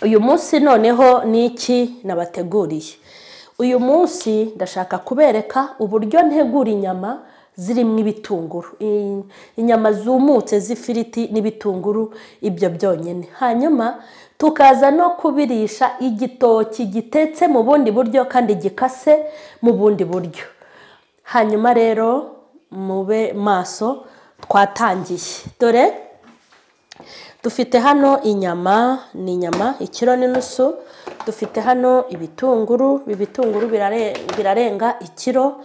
uyu munsi noneho niki nabateguriye. Uyu munsi ndashaka kubereka uburyo ntegura inyama zirimo ibitunguru, inyama zumutse z'ifiriti n'ibitunguru ibyo byonyine. Hanyuma tukaza no kubirisha igitoki gitetse mu bundi buryo kandi gikase mu bundi buryo. Hanyuma rero mube maso, twatangiye. Dore dufite hano inyama, ni inyama 1.5 kilo. Dufite hano ibitunguru birarenga 1 kilo.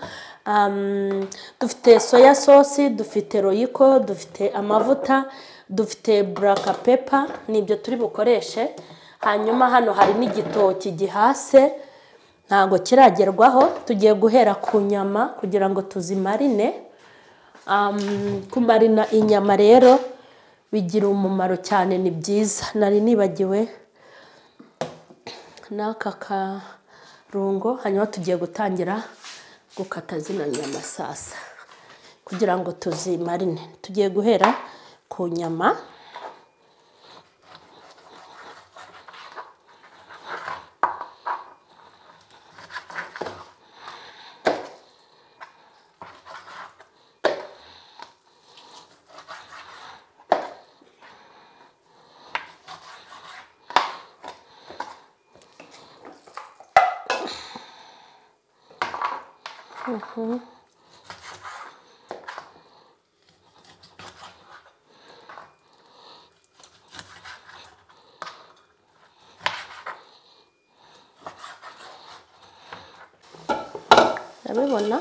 Dufite soya sauce, dufite royiko, dufite amavuta, dufite black pepper, nibyo turi bukoreshe. Hanyuma hano hari n'igitoki gihase ntago kiragerwaho. Tugiye guhera ku nyama kugira ngo tuzimarine. Kumarina inyama rero bigira umumaro cyane, ni byiza. Nari nibagiwe n'aka karungo. Hanyuma tugiye gutangira gukata zino nyama sasa kugira ngo tuzimarine. Tugiye guhera ku nyama. Urabibona?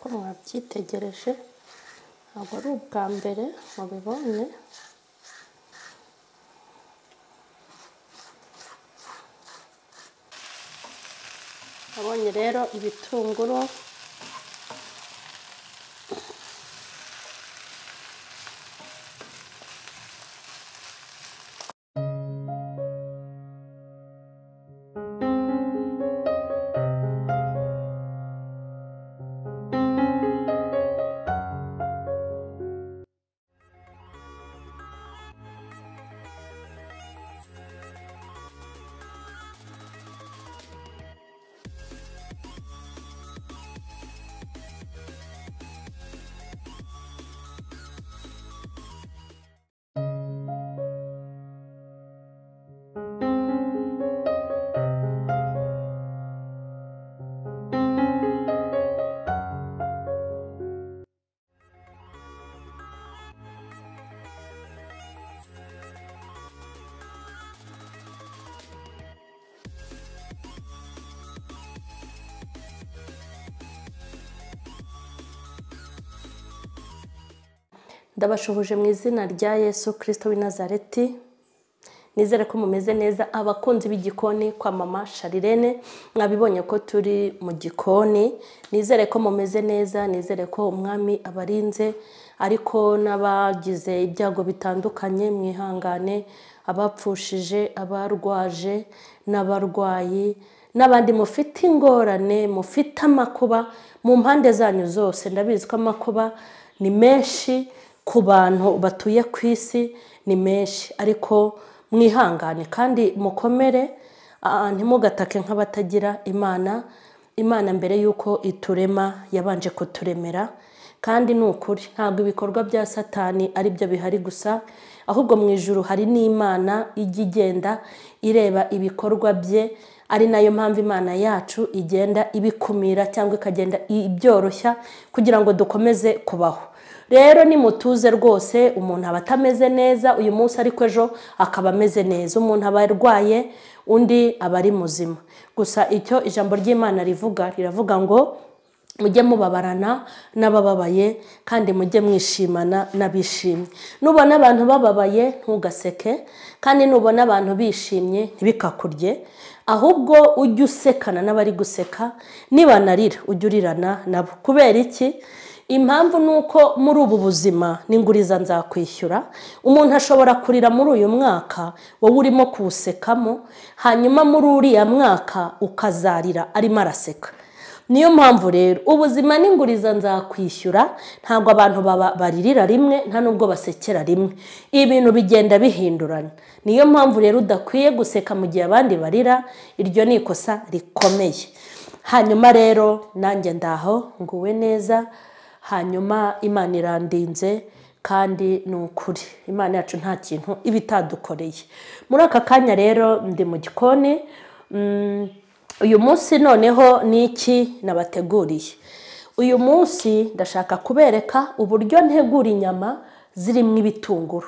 Ko mwabyitegereje, ntabwo ari ubwa mbere mubibonye. Abonye rero ibitunguru ndabashuhuje mu izina rya Yesu Kristo w'i Nazareti. Nizere ko mumeze neza abakunzi b'igikoni kwa mama Charlene. Mwabibonye ko turi mu gikoni. Nizere ko mumeze neza, nizere ko umwami abarinze, ariko n'abagize ibyago bitandukanye mwihangane, abapfushije, abarwaje, n'abarwayi, n'abandi mufite ingorane, mufite amakuba mu mpande zanyu zose. Ndabizi ko amakuba ni menshi ku bantu batuye ku isi, ni menshi, ariko mwihangane kandi mukomere, ntimugatake nk'abatagira Imana. Imana mbere yuko iturema yabanje kuturemera, kandi ni ukuri ntabwo ibikorwa bya Satani ari byo bihari gusa, ahubwo mu ijuru hari n'Imana ijya igenda ireba ibikorwa bye, ari nayo mpamvu Imana yacu igenda ibikumira cyangwa ikagenda ibyoroshya kugira ngo dukomeze kubaho. Rero nimutuze rwose, umuntu aba atameze neza uyu munsi ariko ejo akaba ameze neza, umuntu aba arwaye undi aba ari muzima. Gusa icyo ijambo ry'Imana riravuga ngo mujye mubabarana n'abababaye kandi mujye mwishimana n'abishimye. Nubona abantu bababaye ntugaseke, kandi nubona abantu bishimye ntibikakurye, ahubwo ujye usekana n'abari guseka, nibanarira ujye urirana nabo. Kubera iki? Impamvu nuko muri ubu buzima n'inguriza nzakwishyura. Umuntu ashobora kurira muri uyu mwaka wowe urimo kuwusekamo, hanyuma muri uriya mwaka ukazarira arimo araseka. Niyo mpamvu rero ubuzima n'inguriza nzakwishyura, ntabwo abantu baririra rimwe, nta nubwo basekera rimwe, ibintu bigenda bihindurana. Niyo mpamvu rero udakwiye guseka mu gihe abandi barira, iryo ni ikosa rikomeye. Hanyuma rero nanjye ndaho nguwe neza, hanyuma Imana irandinze, kandi ni ukuri Imana yacu nta kintu iba itadukoreye. Muri aka kanya rero ndi mu gikoni. Uyu munsi noneho ni iki nabateguriye? Uyu munsi ndashaka kubereka uburyo ntegura inyama zirimo ibitunguru,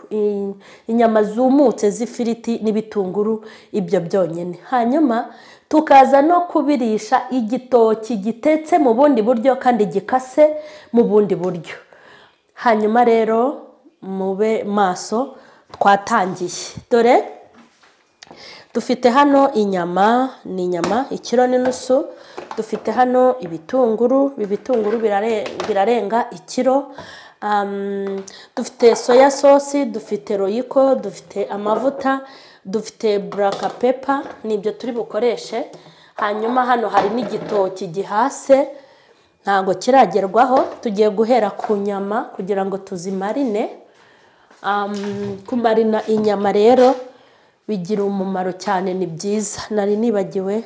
inyama zumutse z'ifiriti n'ibitunguru, ibyo byonyine. Hanyuma tukaza no kubirisha igitoki gitetse mu bundi buryo kandi gikase mu bundi buryo. Hanyuma rero mube maso, twatangiye. Dore dufite hano inyama, ni inyama 1.5 kilo. Dufite hano ibitunguru birarenga 1 kilo. Dufite soya sauce, dufite royiko, dufite amavuta, dufite black pepper, nibyo turi bukoreshe. Hanyuma hano hari n'igitoki gihase ntago kiragerwaho. Tugiye guhera ku nyama kugira ngo tuzimarine. Kumarina inyama rero bigira umumaro cyane, ni byiza. Nari nibagiwe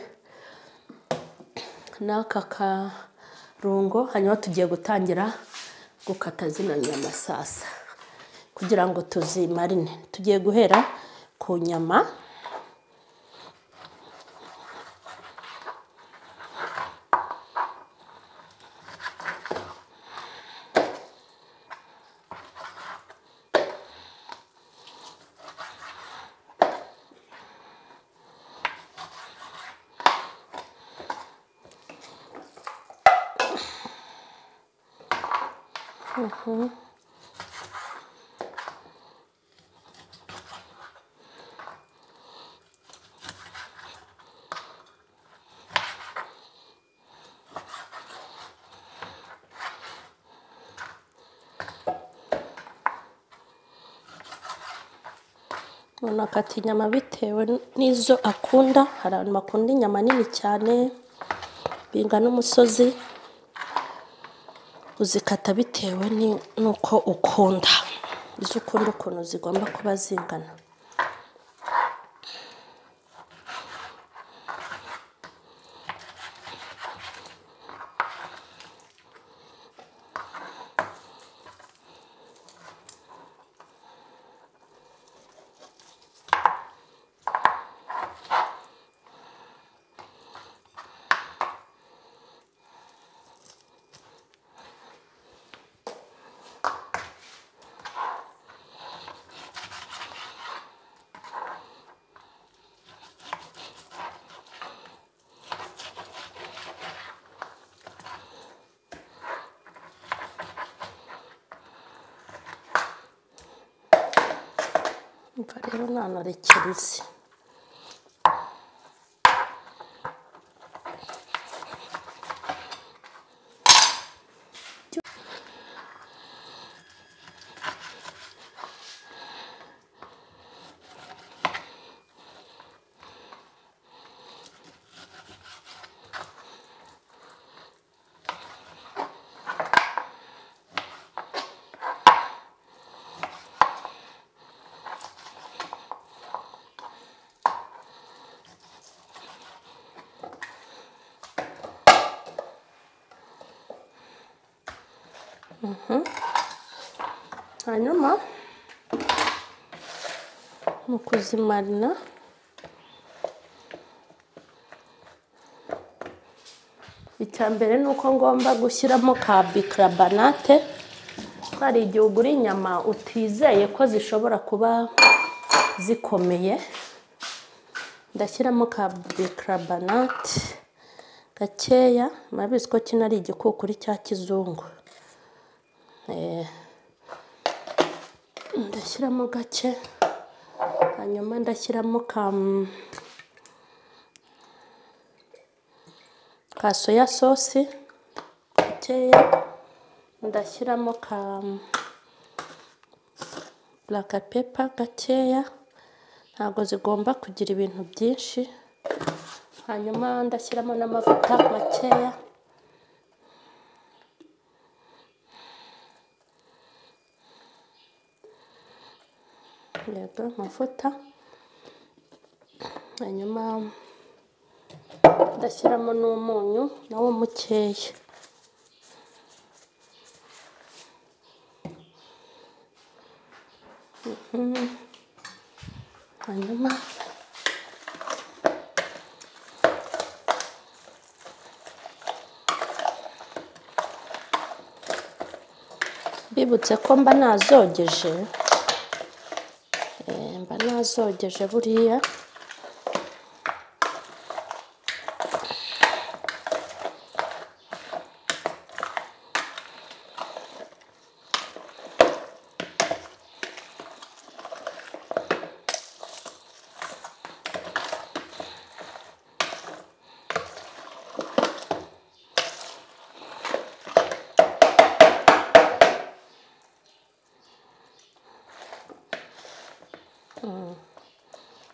n'aka karungo. Hanyuma tugiye gutangira gukata zino nyama sasa kugira ngo tuzimarine. Tugiye guhera ku nyama. Unakata inyama bitewe n'izo akunda. Hari abantu bakunda inyama nini cyane bingana umusozi, uzikata bitewe nuko ukunda, izo ukunda ukuntu zigomba kuba zingana. Umva rero nanarekerize. hanyuma mu kuzimarina. Icyambere nuko ngomba gushyiramo ka bicarbonate. Hari igihe ugura inyama utizeye ko zishobora kuba zikomeye. Ndashyiramo ka bicarbonate gakeya, murabizi ko kino ari igikukuri cya kizungu. Ndashyiramo gake, hanyuma ndashyiramo ka soya sauce gakeya, ndashyiramo ka black pepper gakeya, ntabwo zigomba kugira ibintu byinshi. Hanyuma ndashyiramo n'amavuta makeya. Yego, amavuta. Hanyuma ndashyiramo n'umunyu nawo mukeya. Hanyuma bibutse ko mba nazogeje, buriya.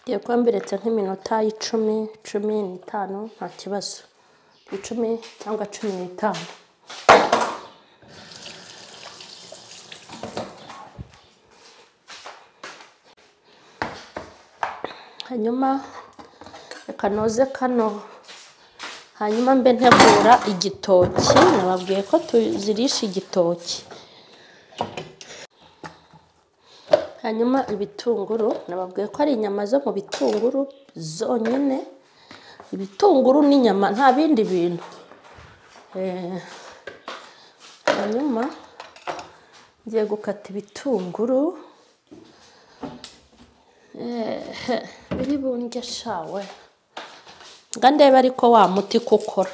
Ngiye kuba mbiretse nk'iminota 10-15 nta kibazo. 10 cyangwa 15. Hanyuma reka noze kano, hanyuma mbe ntegura igitoki. Nababwiye ko tuzirisha igitoki. Hanyuma ibitunguru, nababwiye ko ari inyama zo mu bitunguru zonyine. Ibitunguru n'inyama, nta bindi bintu. Hanyuma ngiye gukata ibitunguru. Biri bundye shawe. Ngandebe ariko wa muti kukora.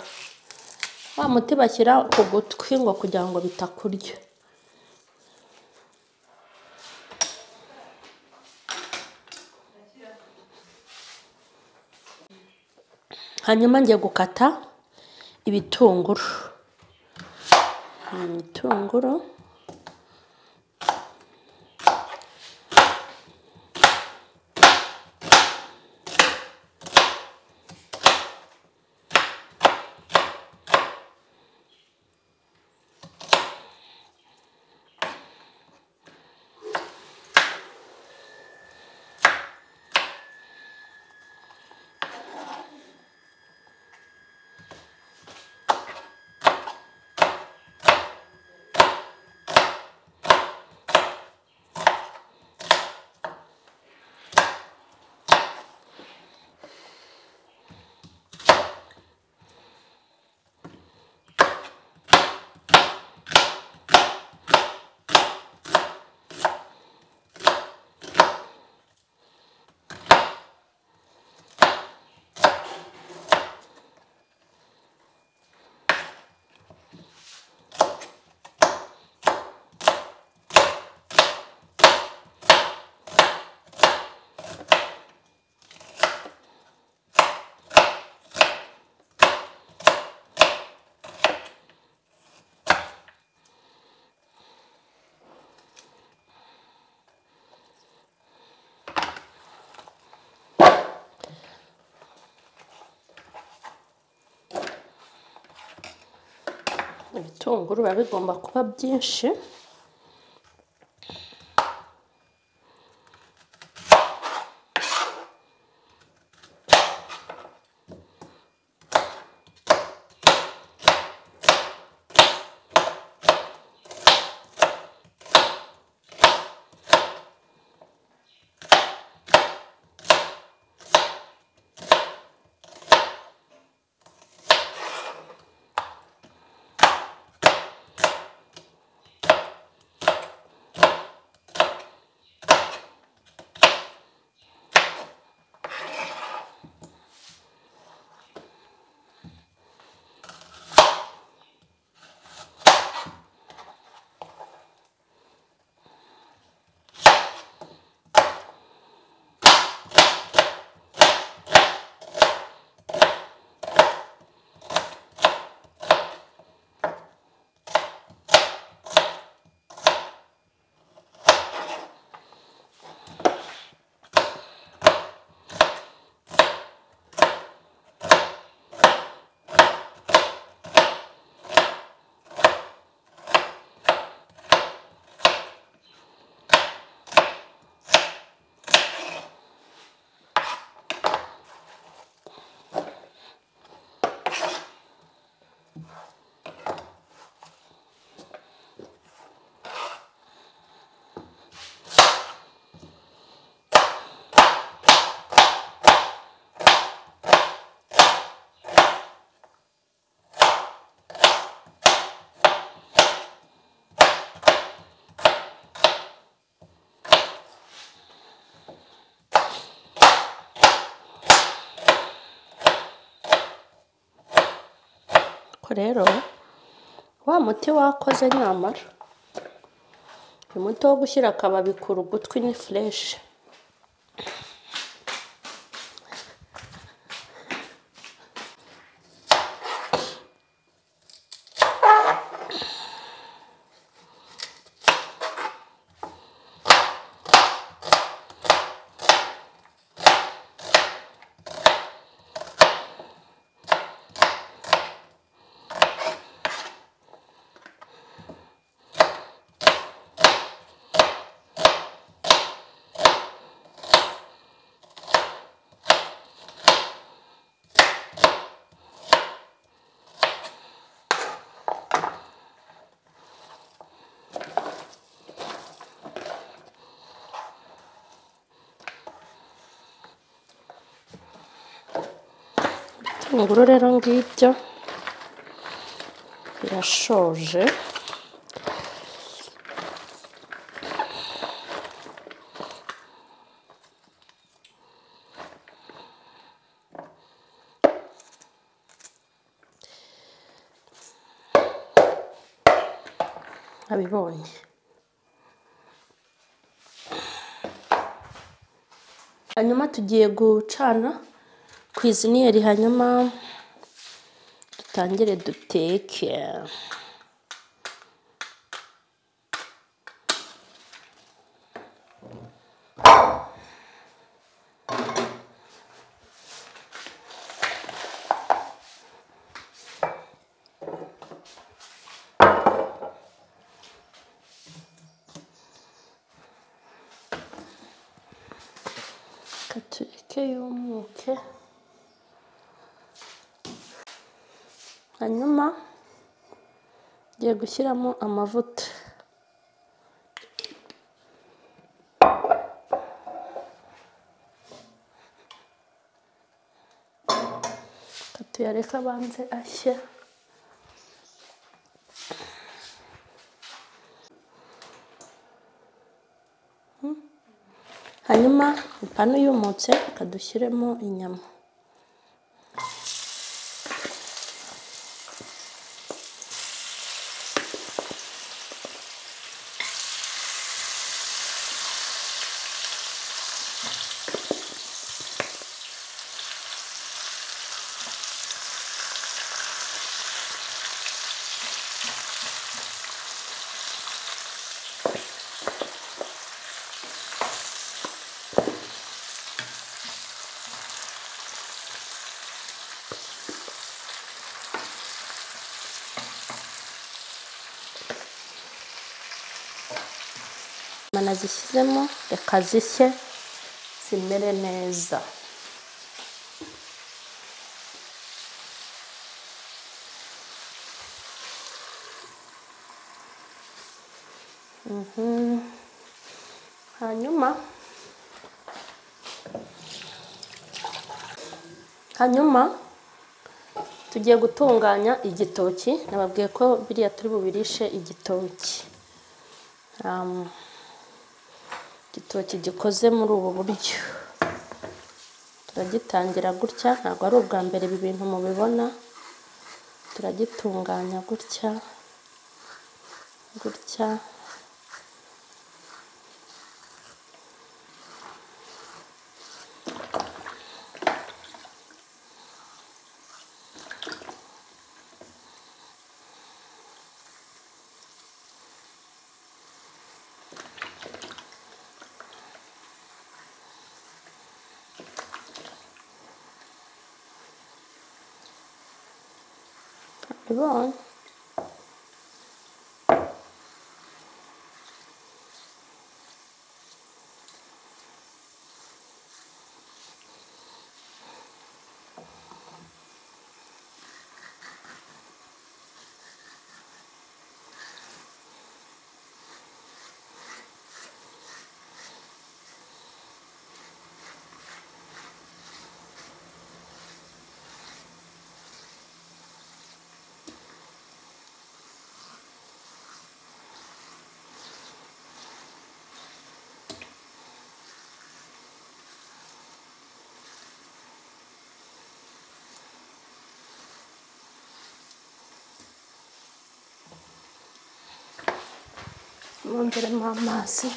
Wa muti bashyira ku gutwi ngo kugira ngo bitakurya. Hanyuma ngiye gukata ibitunguru. Ibitunguru biba bigomba kuba byinshi. rero wa muti wakoze nyamara uyu muti wo gushyira akababi ku rugutwi ni fureshi. Ibitunguru rero ngibyo birashoje. Abibonye. Hanyuma tugiye gucana ku iziniyeri, hanyuma dutangire duteke. Tureke yumuke, hanyuma ngiye gushyiramo amavuta. Tuyareka abanze ashye. Hanyuma ipanu yumutse kadushyiremo inyama. Imana zishyizemo, reka zishye zimere neza. Hanyuma tugiye gutunganya igitoki. Nababwiye ko biriya turi bubirishe igitoki. Igitoki gikoze muri ubu buryo. Turagitangira gutya, ntabwo ari ubwa mbere ibi bintu mubibona. Turagitunganya gutya gutya. Ibonye. mongeremo amazi.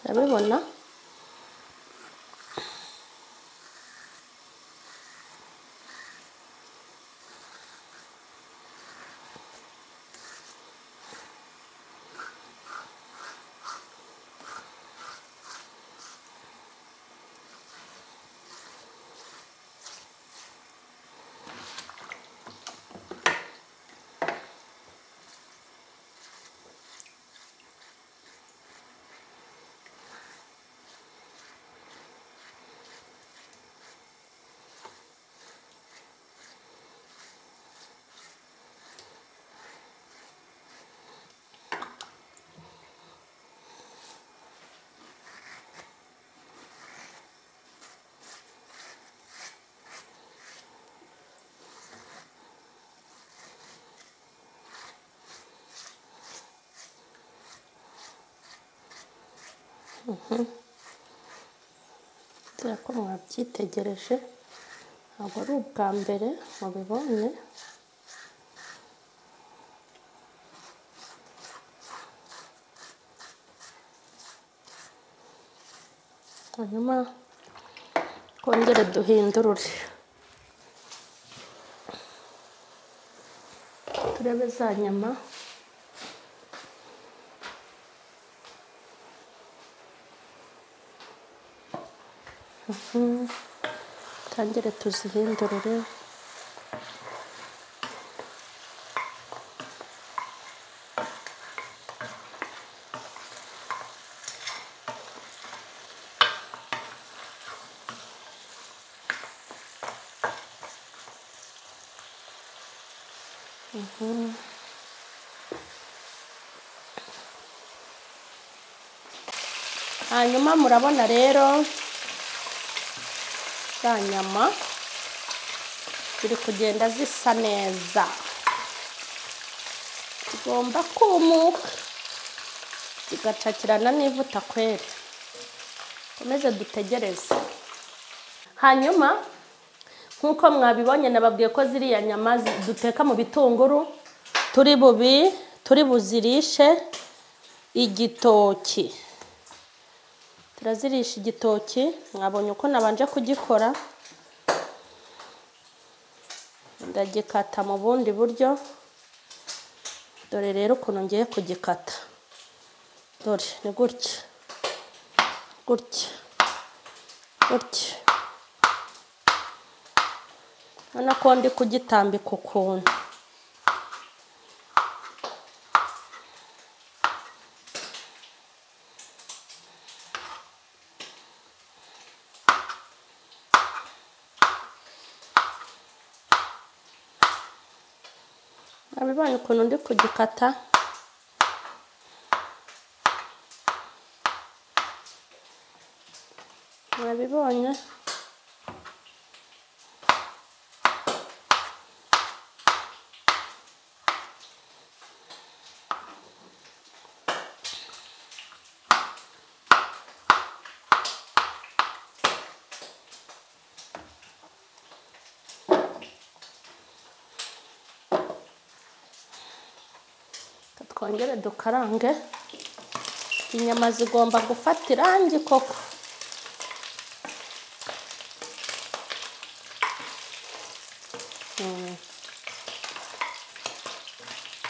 Urabibona? Dore ko mwabyitegereje, ntabwo ari ubwa mbere mubibonye. Hanyuma twongere duhindurure, turebe za nyama. Tangire tuzihindurire. Hanyuma murabona rero za nyama ziri kugenda zisa neza, zigomba kumuka zigacakirana n'ivuta kweri. Komeze dutegereze. Hanyuma nkuko mwabibonye nababwiye ko ziriya nyama duteka mu bitunguru, turi buzirishe igitoki. Turazirisha igitoki. Mwabonye uko nabanje kugikora, ndagikata mu bundi buryo. Dore rero ukuntu ngiye kugikata. Dore ni gutya gutya gutya. Urabona ko ndi kugitambika ukuntu. Abibonye ukuntu ndi kugikata. Mwabibonye? Twongere dukarange. Inyama zigomba gufata irangi koko.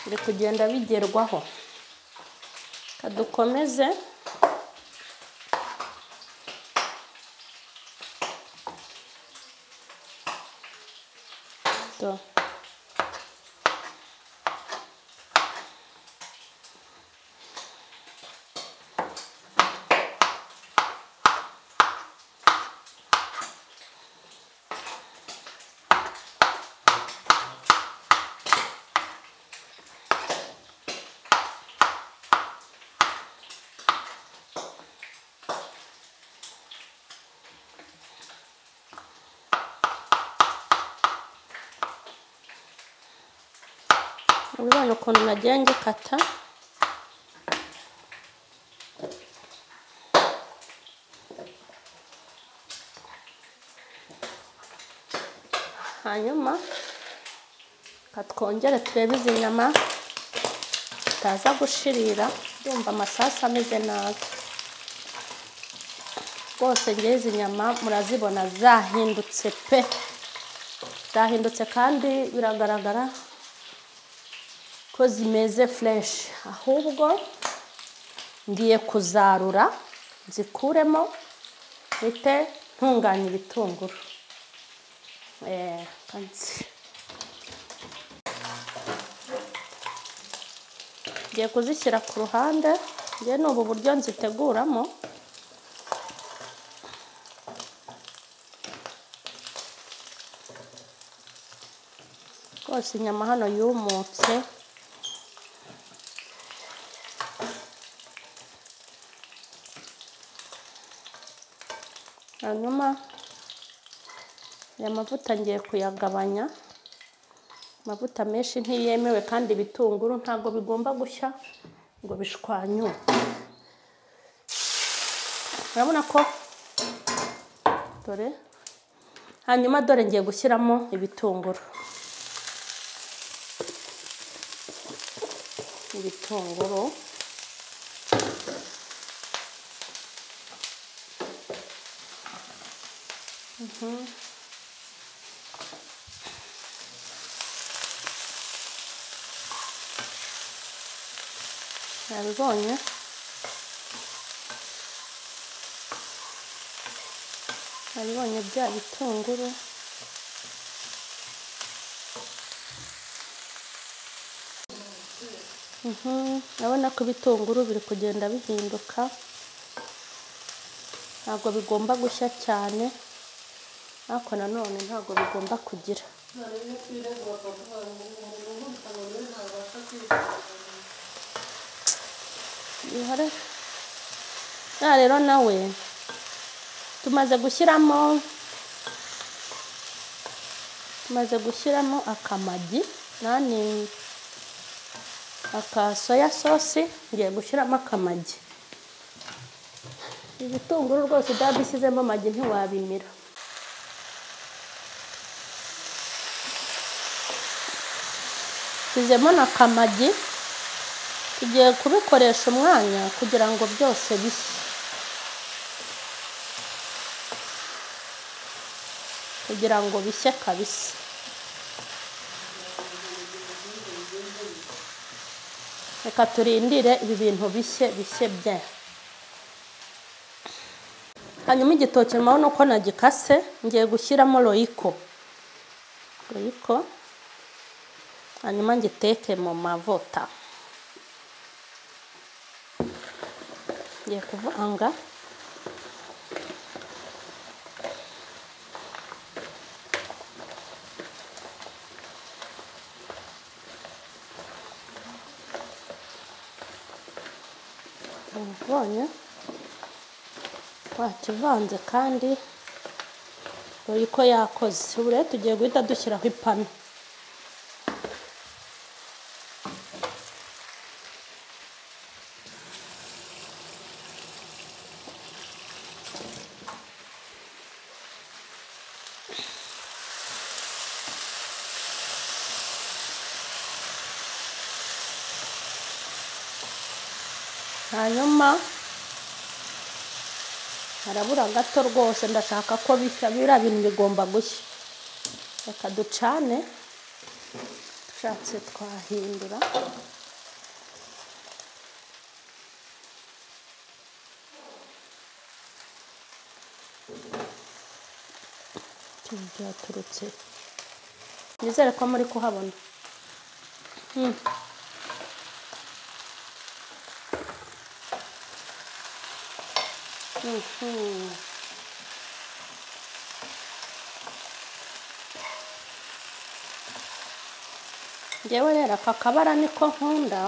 Biri kugenda bigerwaho. Kadukomeze. To urabona ukuntu nagiye ngikata. hanyuma katwongere turebe izi nyama taza gushirira. Ndumva amasasa ameze nabi rwose. Ngiye izi nyama murazibona zahindutse pe, zahindutse kandi biragaragara ko zimeze fresh. Ahubwo ngiye kuzarura zikuremo bite ntunganya ibitunguru. Ngiye kuzishyira ku ruhande. Ngiye n'ubu buryo nziteguramo. Rwose inyama hano yumutse. Hanyuma aya mavuta ngiye kuyagabanya. Amavuta menshi ntiyemewe kandi ibitunguru ntabwo bigomba gushya ngo bishwanyuke. Urabona ko dore. Hanyuma dore ngiye gushyiramo ibitunguru. Nabibonye. Nabibonye bya bitunguru. Urabona ko ibitunguru biri kugenda bihinduka. Ntabwo bigomba gushya cyane, ariko nanone ntabwo bigomba kugira. Rero nawe tumaze gushyiramo akamagi nani aka soya sauce. Ngiye gushyiramo akamagi. Ibitunguru rwose byabishyizemo amagi ntiwabimira. Shyizemo n'akamagi. Tugiye kubikoresha umwanya kugira ngo byose bishye. Kugira ngo bishye kabisa. Reka turindire ibi bintu bishye bye. Hanyuma igitoki murabona uko nagikase. Ngiye gushyiramo royiko. Hanyuma ngiteke mu mavuta. Ngiye kuvanga. Ubonye wakivanze kandi royiko yakoze. Ubu rero tugiye guhita dushyiraho ipanu. Hanyuma harabura gato rwose, ndashaka ko bishya. Biriya bintu bigomba gushya. Reka ducane. Dushatse twahindura. Byaturutse. Nizere ko muri kuhabona. Ngewe rero aka kabara niko nkunda.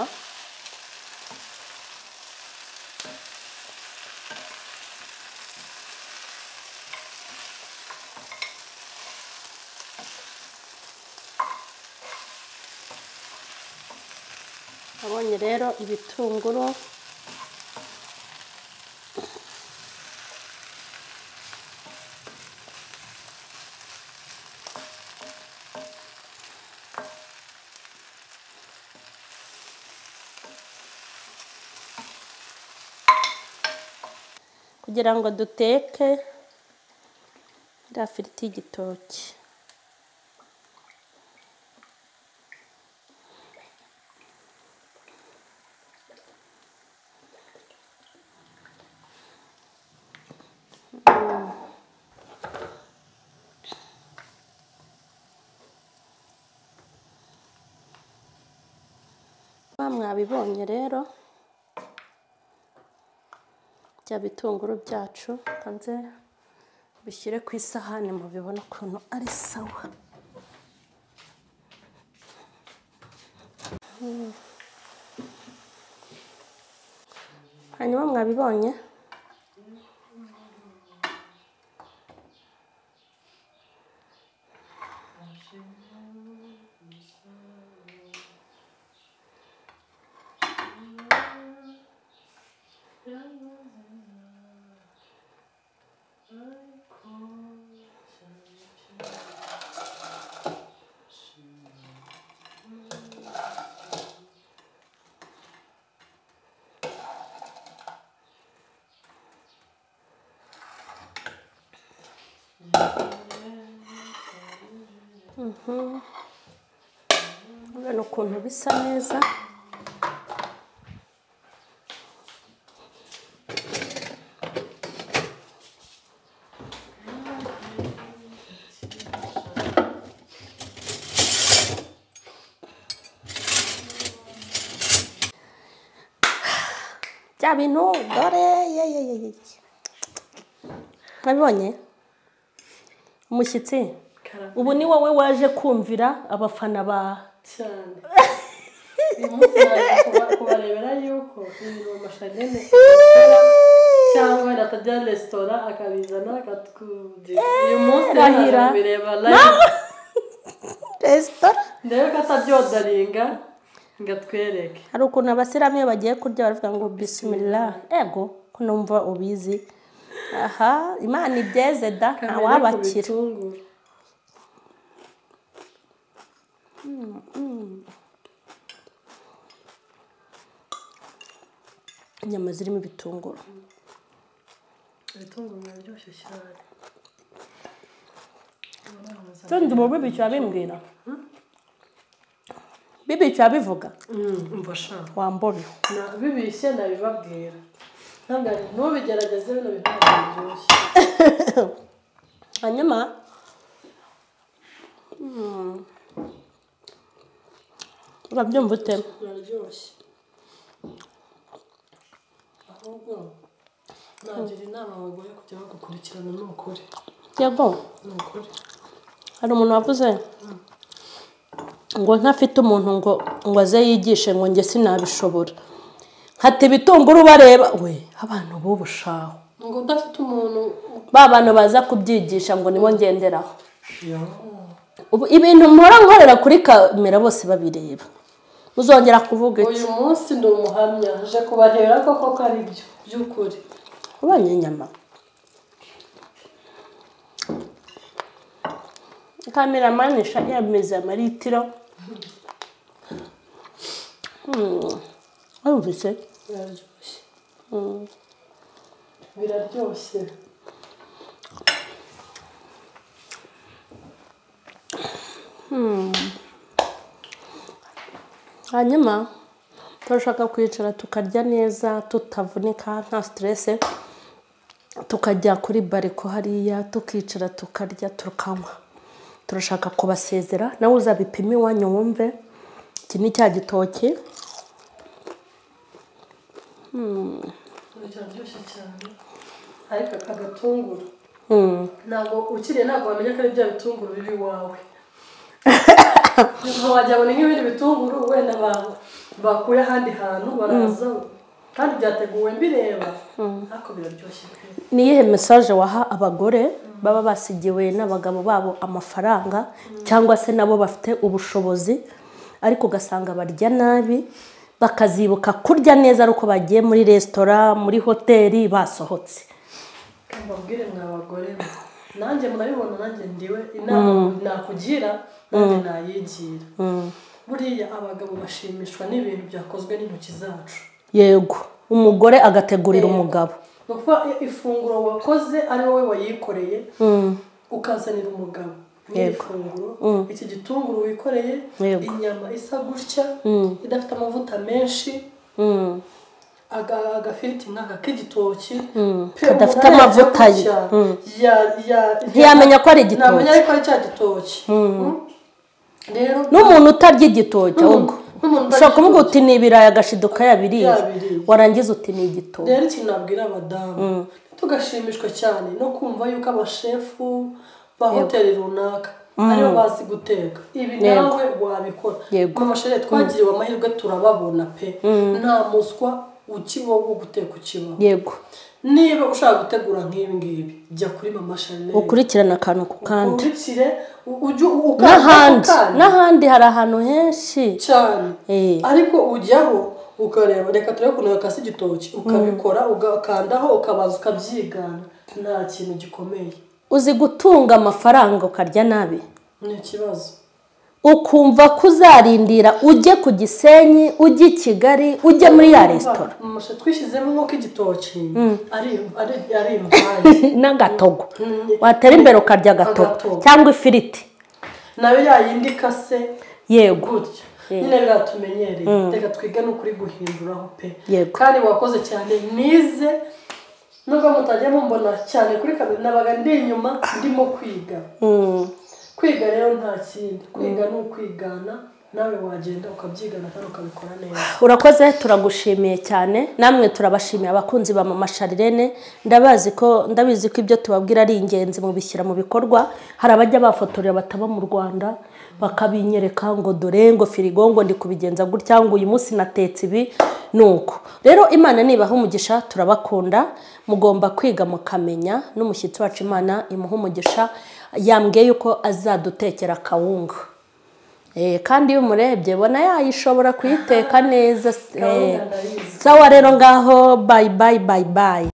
Abonye rero ibitunguru kugira ngo duteke iriya firiti y'igitoki. Mwabibonye rero bya bitunguru byacu, kanze bishyire ku isahani mubibona ukuntu ari sawa. Hanyuma mwabibonye urabona ukuntu bisa neza. Bya bintu dore mwabibonye umushyitsi. Ubu ni wowe waje kumvira abafana ba cyane. Uyu munsi naje kubarebera yuko ibintu Charlene cyangwa natajya resitora akabizana akatwugira. Uyu munsi naje bireba live resitora ndebe katabyodaringa ngatwereke. Hari ukuntu abasiramu iyo bagiye kurya baravuga ngo bismillah. Ego ko numva ubizi. Aha Imana ibyeze da ntawabakira. Inyama zirimo ibitunguru. Ibitunguru biryoshye cyane. Tundi mu bibi cyabimbwira. Bibi cyabivuga. Umva sha. Wambona. Na bibishye nabibabwira. Ntabwo nubigerageze bino bitunguru biryoshye. Hanyuma urabyumva ute? Biraryoshye. Ahubwo nagira inama abagore kujya bagukurikirana n'ukuri. Yego. N'ukuri. Hari umuntu wavuze ngo ntafite umuntu ngo aze yigishe ngo njye sinabishobora. Hati ibitunguru bareba we abantu b'ubushaho. Ngo udafite umuntu ba bantu baza kubyigisha ngo nibo ngenderaho. Ubu ibintu mpora nkorera kuri kamera bose babireba. Uzongera kuvuga iki? Uyu munsi ndi umuhamya nje kubareba koko ko ari byo by'ukuri. Ubanye inyama. Cameraman yameze amaritiro. Urumvise? Biraryoshye. Biraryoshye. Hanyuma turashaka kwicara tukarya neza tutavunika nta stress, tukajya kuri bariko hariya tukicara tukarya tukanywa. Turashaka kubasezera nawe uzabipima iwanyu wumve. Iki ni cya gitoki. Biraryoshye cyane. Ariko agatunguru. Ntabwo ukiriye ntabwo wamenya ko ari bya bitunguru biri wawe. Ntabwo wajya ngo ni nk'ibindi bitunguru wenda bakuye ahandi hantu baraza kandi byateguwe mbireba. Ariko biraryoshye. Ni iyihe message waha abagore baba basigiwe n'abagabo babo amafaranga cyangwa se nabo bafite ubushobozi ariko ugasanga barya nabi bakazibuka kurya neza ariko bagiye muri resitora muri hoteli basohotse? Mbabwire mw'abagore nanjye murabibona nanjye ndiwe inama nakugira nanjye nayigira. Buriya abagabo bashimishwa n'ibintu byakozwe n'intoki zacu. Yego umugore agategurira umugabo. ni ukuvuga ifunguro wakoze ari wowe wayikoreye ukazanira umugabo ifunguro iki gitunguru wikoreye inyama isa gutya idafite amavuta menshi agafiriti nk'aka k'igitoki kadafite amavuta ntiyamenya ko ari igitoki ntamenya ariko ari cya gitoki rero n'umuntu utarya igitoki ahubwo ushobora kumuga uti ni ibirayi agashiduka yabiriye warangiza uti ni igitoki rero ikintu nabwira abadamu tugashimishwa cyane no kumva yuko abashefu ba hoteli runaka aribo bazi guteka ibi nawe wabikora mu mashere twagiriwe amahirwe turababona pe nta muswa ukibo wo guteka ukiba yego niba ushaka gutegura nk'ibi ngibi jya kuri mama Charlene ukurikirana akantu ku kandi ukurikire n'ahandi hari ahantu henshi cyane ariko ujyaho ukareba reka turebe ukuntu yakase igitoki ukabikora ugakandaho ukabaza ukabyigana nta kintu gikomeye uzi gutunga amafaranga ukarya nabi ni ikibazo ukumva ko uzarindira ujye ku Gisenyi ujye i Kigali ujye muri ya resitora twishyizemo nk'uko igitoki ari imvange n'agatogo watera imbere ukarya agatogo cyangwa ifiriti nayo yayindi ikase yego gutya nyine biratumenyereye reka twige no kuri guhinduraho pe kandi wakoze cyane nize nubwo mutajya mumbona cyane kuri kamera nabaga ndi inyuma ndimo kwiga rero nta kindi kwiga ni ukwigana nawe wagenda ukabyigana kandi ukabikora neza urakoze turagushimiye cyane namwe turabashimiye abakunzi ba mama Charlene ndabizi ko ibyo tubabwira ari ingenzi mu bishyira mu bikorwa hari abajya bafotorera bataba mu Rwanda bakabinyereka ngo dore ngo firigo ngo ndi kubigenza gutya ngo uyu munsi natetse ibi nuko rero Imana nibahe umugisha turabakunda mugomba kwiga mukamenya n'umushyitsi wacu Imana imuhe umugisha yambwiye yuko azadutekera kawunga kandi iyo umurebye bona yayishobora kuyiteka neza sawa rero ngaho bye bye bye bye